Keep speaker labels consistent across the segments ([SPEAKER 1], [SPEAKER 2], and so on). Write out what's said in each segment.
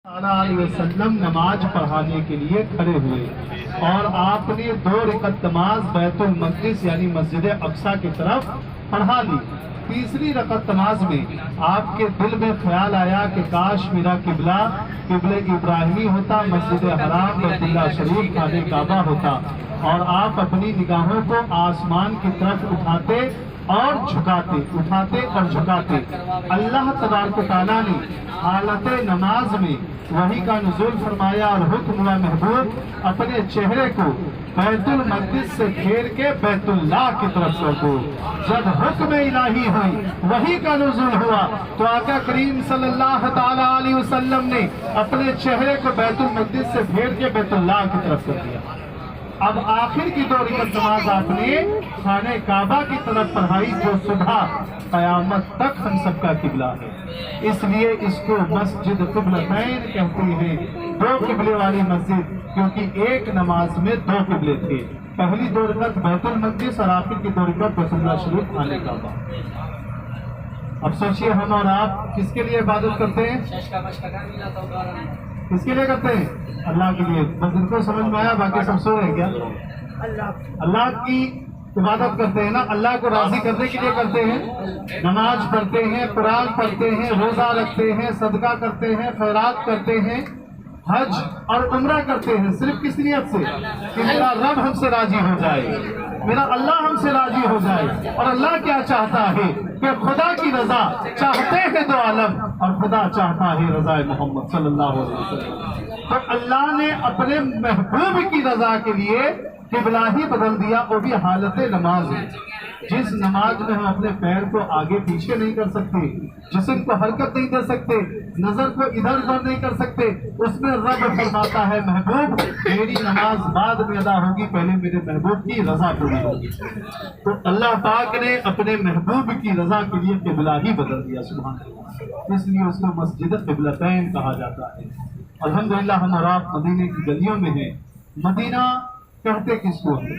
[SPEAKER 1] علیہ وسلم نماز پڑھانے کے لیے کھڑے ہوئے اور آپ نے 2 رکعت نماز بیت المقدس یعنی مسجد اقصی کی طرف پڑھا لی۔ تیسری رکعت نماز میں آپ کے دل میں خیال آیا کہ کاش میرا قبلہ ابراہیمی ہوتا، مسجد حرام بیت اللہ شریف خانہ کعبہ ہوتا، اور آپ اپنی نگاہوں کو آسمان کی طرف اٹھاتے اور جھکاتے۔ اللہ تبارک و تعالیٰ نے حالت نماز میں وحی کا نزول فرمایا اور حکم ہوا محبوب اپنے چہرے کو بیت المقدس سے پھیر کے بیت اللہ کی طرف رکھو۔ جب حکم الہی ہوئی، وحی کا نزول ہوا، تو آقا کریم صلی اللہ تعالی علیہ وسلم نے اپنے چہرے کو بیت المقدس سے پھیر کے بیت اللہ کی طرف کر دیا۔ اب آخر کی 2 رکعت نماز آپ نے خانہ کعبہ کی طرف پڑھائی، جو صبح قیامت تک ہم سب کا قبلہ ہے۔ اس لیے اس کو مسجد قبلتین کہتے ہیں، 2 قبلے والی مسجد، کیونکہ ایک نماز میں 2 قبلے تھے، پہلی 2 رکعت بیت المقدس اور آخر کی 2 رکعت بیت اللہ شریف خانہ کعبہ۔ اب سوچئے ہم اور آپ کس کے لیے عبادت کرتے ہیں؟ کس کے لیے کرتے ہیں؟ اللہ کے لیے۔ بس ان کو سمجھ میں آیا، باقی سب سو رہے کیا؟ اللہ کی عبادت کرتے ہیں نا، اللہ کو راضی کرنے کے لیے کرتے ہیں۔ نماز پڑھتے ہیں، قرآن پڑھتے ہیں، روزہ رکھتے ہیں، صدقہ کرتے ہیں، خیرات کرتے ہیں، حج اور عمرہ کرتے ہیں، صرف کس نیت سے کہ میرا رب ہم سے راضی ہو جائے، میرا اللہ ہم سے راضی ہو جائے۔ اور اللہ کیا چاہتا ہے کہ خدا کی رضا چاہتے ہیں 2 عالم، اور خدا چاہتا ہے رضا محمد صلی اللہ علیہ وسلم۔ تو اللہ نے اپنے محبوب کی رضا کے لیے قبلہ ہی بدل دیا، وہ بھی حالت نماز ہے۔ جس نماز میں ہم اپنے پیر کو آگے پیچھے نہیں کر سکتے، جسم کو حرکت نہیں دے سکتے، نظر کو ادھر ادھر نہیں کر سکتے، اس میں رب فرماتا ہے محبوب میری نماز بعد میں ادا ہوگی، پہلے میرے محبوب کی رضا پوری ہوگی۔ تو اللہ پاک نے اپنے محبوب کی رضا کے لیے قبلہ ہی بدل دیا، سبحان اللہ۔ اس لیے اس کو مسجد قبلتین کہا جاتا ہے۔ الحمدللہ ہم اور آپ مدینے کی گلیوں میں ہیں۔ مدینہ کہتے کس کو ہے؟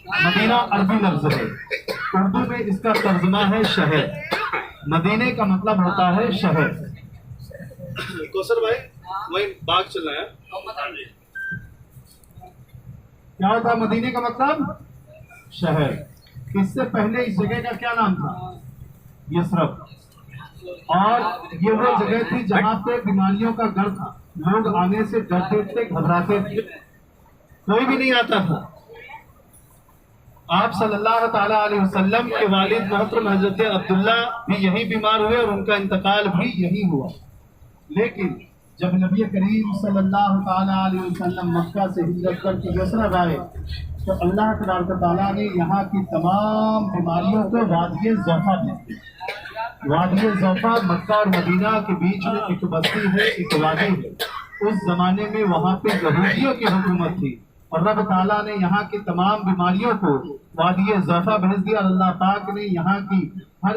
[SPEAKER 1] مدینہ عربی لفظ ہے، اردو میں اس کا ترجمہ ہے شہر۔ مدینے کا مطلب ہوتا ہے شہر۔ کوثر بھائی وہی باغ چل رہا ہے، کیا ہوتا ہے مدینے کا مطلب؟ شہر۔ اس سے پہلے اس جگہ کا کیا نام تھا؟ یثرب۔ اور یہ وہ جگہ تھی جہاں پہ بیماریوں کا گھر تھا، لوگ آنے سے ڈرتے تھے، گھبراتے تھے، کوئی بھی نہیں آتا تھا۔ آپ صلی اللہ تعالی علیہ وسلم کے والد محترم حضرت عبداللہ بھی یہی بیمار ہوئے اور ان کا انتقال بھی یہی ہوا۔ لیکن جب نبی کریم صلی اللہ تعالی علیہ وسلم مکہ سے ہجرت کر کے یثرب آئے تو اللہ تبارک و تعالیٰ نے یہاں کی تمام بیماریوں کو وادی ضعفہ بھیج دیا۔ وادی ضعفہ مکہ اور مدینہ کے بیچ میں ایک بستی ہے، ایک وادی ہے۔ اس زمانے میں وہاں پہ یہودیوں کی حکومت تھی، اور رب تعالیٰ نے یہاں کی تمام بیماریوں کو وادی ضعفہ بھیج دیا، اور اللہ پاک نے یہاں کی ہر